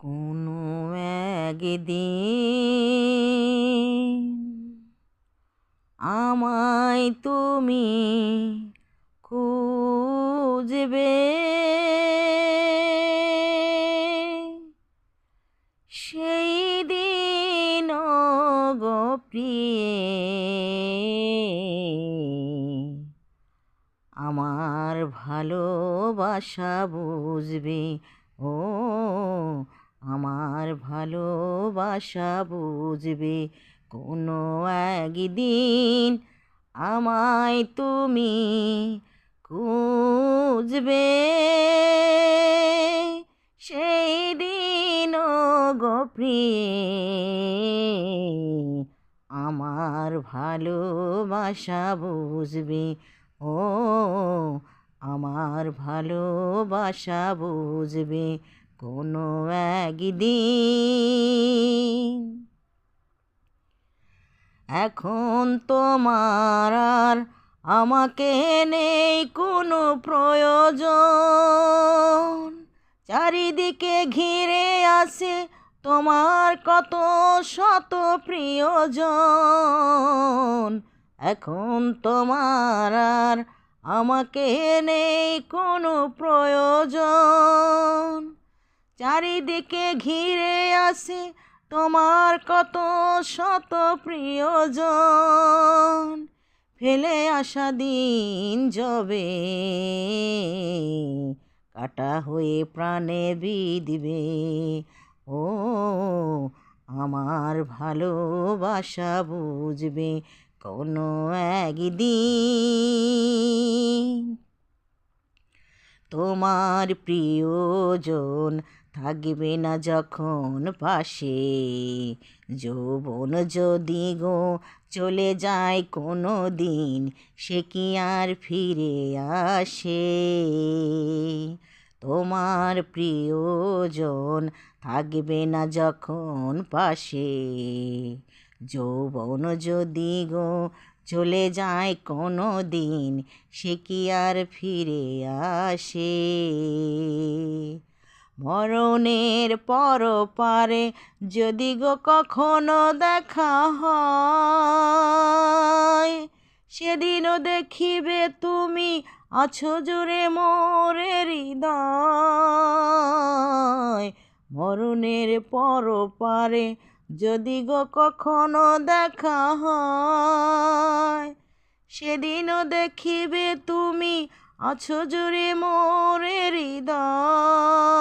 কোনো একদিন আমায় তুমি খুঁজবে, সেই দিন গো প্রিয়ে আমার ভালোবাসা বুঝবে। ও আমার ভালোবাসা বুঝবে। কোনো একদিন আমায় তুমি খুঁজবে, সেই দিন গো প্রিয়ে আমার ভালোবাসা বুঝবে। ও আমার ভালোবাসা বুঝবে কোনো একদিন। এখন তোমার আর আমাকে নেই কোনো প্রয়োজন, চারিদিকে ঘিরে আছে তোমার কত শত প্রিয়জন। এখন তোমার আর আমাকে নেই কোনো প্রয়োজন, চারিদিকে ঘিরে আছে তোমার কত শত প্রিয়জন। ফেলে আসা দিন যবে কাটা হয়ে প্রাণে বিঁধবে। ও আমার ভালোবাসা বুঝবে কোনো একদিন। তোমার প্রিয়জন থাকবে না যখন পাশে, যৌবন যদি গো চলে যায় কোনো দিন, সে কি আর ফিরে আসে? তোমার প্রিয়জন থাকবে না যখন পাশে, যৌবন যদি গো চলে যায় কোনো দিন, সে কি আর ফিরে আসে? মরণের পরপারে যদি গো কখনো দেখা হয়, সেদিনও দেখিবে তুমি আছো জুড়ে মোরে হৃদয়। মরণের পরপারে যদি গো কখনো দেখা হয়, সেদিনও দেখিবে তুমি আছো জুড়ে মোরে হৃদয়।